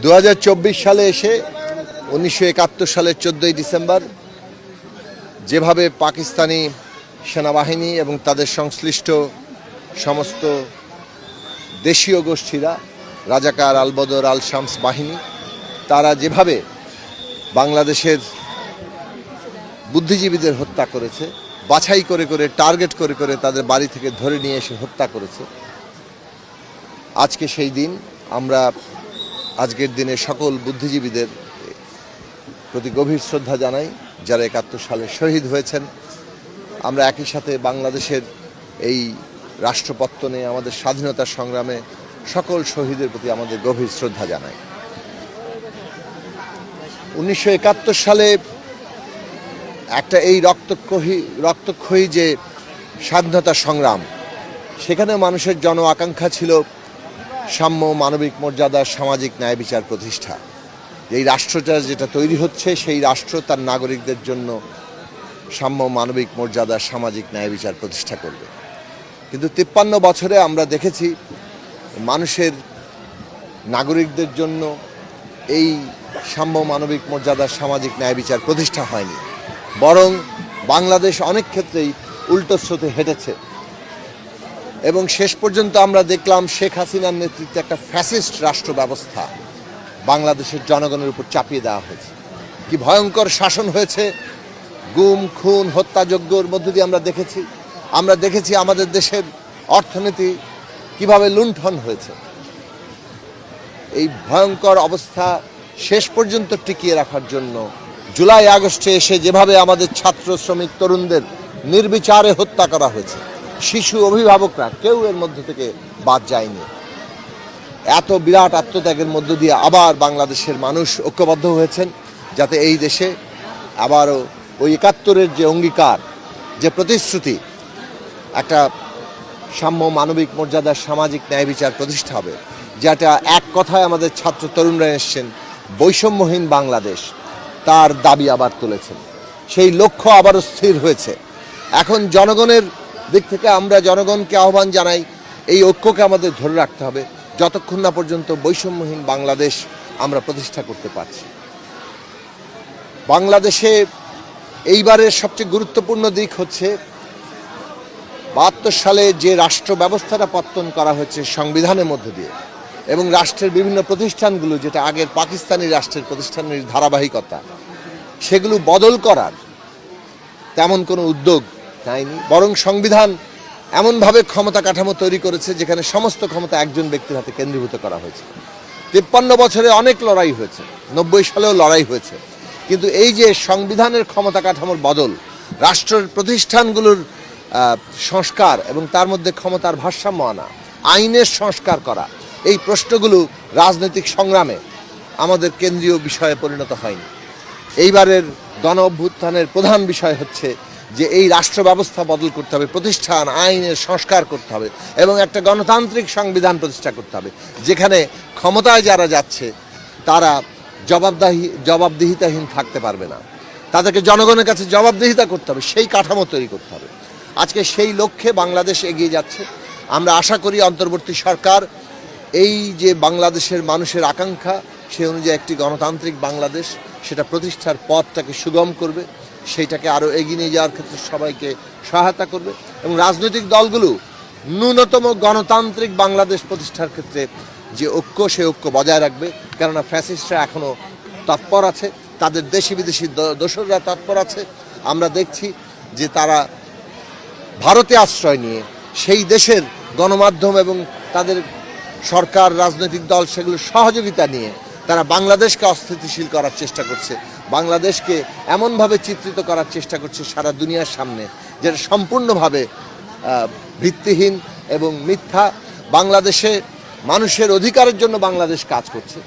2024 সালে এসে 1971 সালের 14ই ডিসেম্বর যেভাবে পাকিস্তানি সেনাবাহিনী এবং তাদের সংশ্লিষ্ট সমস্ত দেশীয় গোষ্ঠীরা রাজাকার আল বদর আল শামস বাহিনী তারা যেভাবে বাংলাদেশের বুদ্ধিজীবীদের হত্যা করেছে, বাছাই করে করে টার্গেট করে করে তাদের বাড়ি থেকে ধরে নিয়ে এসে হত্যা করেছে। আজকে সেই দিন আমরা আজকের দিনে সকল বুদ্ধিজীবীদের প্রতি গভীর শ্রদ্ধা জানাই, যারা 71 সালে শহীদ হয়েছেন। আমরা একই সাথে বাংলাদেশের এই রাষ্ট্রপত্তনে আমাদের স্বাধীনতার সংগ্রামে সকল শহীদের প্রতি আমাদের গভীর শ্রদ্ধা জানাই। 1971 সালে একটা এই রক্তক্ষয়ী যে স্বাধীনতা সংগ্রাম, সেখানে মানুষের জন আকাঙ্ক্ষা ছিল সাম্য, মানবিক মর্যাদা, সামাজিক ন্যায় বিচার প্রতিষ্ঠা। এই রাষ্ট্রটা যেটা তৈরি হচ্ছে, সেই রাষ্ট্র তার নাগরিকদের জন্য সাম্য, মানবিক মর্যাদা, সামাজিক ন্যায় বিচার প্রতিষ্ঠা করবে। কিন্তু 53 বছরে আমরা দেখেছি মানুষের, নাগরিকদের জন্য এই সাম্য, মানবিক মর্যাদা, সামাজিক ন্যায় বিচার প্রতিষ্ঠা হয়নি, বরং বাংলাদেশ অনেক ক্ষেত্রেই উল্টো স্রোতে হেঁটেছে। এবং শেষ পর্যন্ত আমরা দেখলাম শেখ হাসিনার নেতৃত্বে একটা ফ্যাসিস্ট রাষ্ট্র ব্যবস্থা বাংলাদেশের জনগণের উপর চাপিয়ে দেওয়া হয়েছে। কি ভয়ঙ্কর শাসন হয়েছে, গুম, খুন, হত্যাযজ্ঞের মধ্য দিয়ে আমরা দেখেছি আমাদের দেশের অর্থনীতি কিভাবে লুণ্ঠন হয়েছে। এই ভয়ঙ্কর অবস্থা শেষ পর্যন্ত টিকিয়ে রাখার জন্য জুলাই আগস্টে এসে যেভাবে আমাদের ছাত্র, শ্রমিক, তরুণদের নির্বিচারে হত্যা করা হয়েছে, শিশু, অভিভাবকরা কেউ এর মধ্যে থেকে বাদ যায়নি। এত বিরাট আত্মত্যাগের মধ্য দিয়ে আবার বাংলাদেশের মানুষ ঐক্যবদ্ধ হয়েছেন, যাতে এই দেশে আবারও ওই 71-এর যে অঙ্গীকার, যে প্রতিশ্রুতি, একটা সাম্য, মানবিক মর্যাদা, সামাজিক ন্যায় বিচার প্রতিষ্ঠা হবে, যেটা এক কথায় আমাদের ছাত্র তরুণরা এসছেন, বৈষম্যহীন বাংলাদেশ, তার দাবি আবার তুলেছেন। সেই লক্ষ্য আবারও স্থির হয়েছে। এখন জনগণের দিক থেকে আমরা জনগণকে আহ্বান জানাই, এই ঐক্যকে আমাদের ধরে রাখতে হবে যতক্ষণ না পর্যন্ত বৈষম্যহীন বাংলাদেশ আমরা প্রতিষ্ঠা করতে পারছি। বাংলাদেশে এইবারের সবচেয়ে গুরুত্বপূর্ণ দিক হচ্ছে 72 সালে যে রাষ্ট্র ব্যবস্থাটা পত্তন করা হয়েছে সংবিধানের মধ্য দিয়ে, এবং রাষ্ট্রের বিভিন্ন প্রতিষ্ঠানগুলো, যেটা আগের পাকিস্তানি রাষ্ট্রের প্রতিষ্ঠানের ধারাবাহিকতা, সেগুলো বদল করার তেমন কোনো উদ্যোগ নেয়নি, বরং সংবিধান এমনভাবে ক্ষমতা কাঠামো তৈরি করেছে যেখানে সমস্ত ক্ষমতা একজন ব্যক্তির হাতে কেন্দ্রীভূত করা হয়েছে। 53 বছরে অনেক লড়াই হয়েছে, 90 সালেও লড়াই হয়েছে, কিন্তু এই যে সংবিধানের ক্ষমতা কাঠামোর বদল, রাষ্ট্রের প্রতিষ্ঠানগুলোর সংস্কার এবং তার মধ্যে ক্ষমতার ভারসাম্য আনা, আইনের সংস্কার করা, এই প্রশ্নগুলো রাজনৈতিক সংগ্রামে আমাদের কেন্দ্রীয় বিষয়ে পরিণত হয়নি। এইবারের গণ অভ্যুত্থানের প্রধান বিষয় হচ্ছে যে এই রাষ্ট্র ব্যবস্থা বদল করতে হবে, প্রতিষ্ঠান, আইনের সংস্কার করতে হবে এবং একটা গণতান্ত্রিক সংবিধান প্রতিষ্ঠা করতে হবে, যেখানে ক্ষমতায় যারা যাচ্ছে তারা জবাবদিহিতাহীন থাকতে পারবে না, তাদেরকে জনগণের কাছে জবাবদিহিতা করতে হবে, সেই কাঠামো তৈরি করতে হবে। আজকে সেই লক্ষ্যে বাংলাদেশ এগিয়ে যাচ্ছে। আমরা আশা করি অন্তর্বর্তী সরকার এই যে বাংলাদেশের মানুষের আকাঙ্ক্ষা, সে অনুযায়ী একটি গণতান্ত্রিক বাংলাদেশ, সেটা প্রতিষ্ঠার পথটাকে সুগম করবে, সেইটাকে আরও এগিয়ে নিয়ে যাওয়ার ক্ষেত্রে সবাইকে সহায়তা করবে এবং রাজনৈতিক দলগুলো ন্যূনতম গণতান্ত্রিক বাংলাদেশ প্রতিষ্ঠার ক্ষেত্রে যে ঐক্য, সেই ঐক্য বজায় রাখবে। কেননা ফ্যাসিস্টরা এখনও তৎপর আছে, তাদের দেশি বিদেশি দোসররা তৎপর আছে। আমরা দেখছি যে তারা ভারতে আশ্রয় নিয়ে সেই দেশের গণমাধ্যম এবং তাদের সরকার, রাজনৈতিক দল, সেগুলো সহযোগিতা নিয়ে তারা বাংলাদেশকে অস্থিতিশীল করার চেষ্টা করছে, বাংলাদেশকে এমনভাবে চিত্রিত করার চেষ্টা করছে সারা দুনিয়ার সামনে, যেটা সম্পূর্ণভাবে ভিত্তিহীন এবং মিথ্যা। বাংলাদেশে মানুষের অধিকারের জন্য বাংলাদেশ কাজ করছে।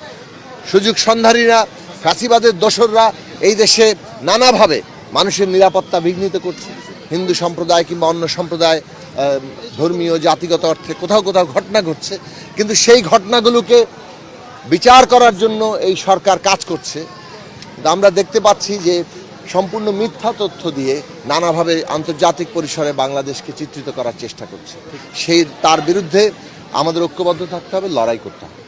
সুযোগ সন্ধানীরা, ফ্যাসিবাদের দোসররা এই দেশে নানাভাবে মানুষের নিরাপত্তা বিঘ্নিত করছে। হিন্দু সম্প্রদায় কিংবা অন্য সম্প্রদায়, ধর্মীয়, জাতিগত অর্থে কোথাও কোথাও ঘটনা ঘটছে, কিন্তু সেই ঘটনাগুলোকে বিচার করার জন্য এই সরকার কাজ করছে। আমরা দেখতে পাচ্ছি যে সম্পূর্ণ মিথ্যা তথ্য দিয়ে নানাভাবে আন্তর্জাতিক পরিসরে বাংলাদেশকে চিত্রিত করার চেষ্টা করছে। তার বিরুদ্ধে আমাদের ঐক্যবদ্ধ থাকতে হবে, লড়াই করতে হবে।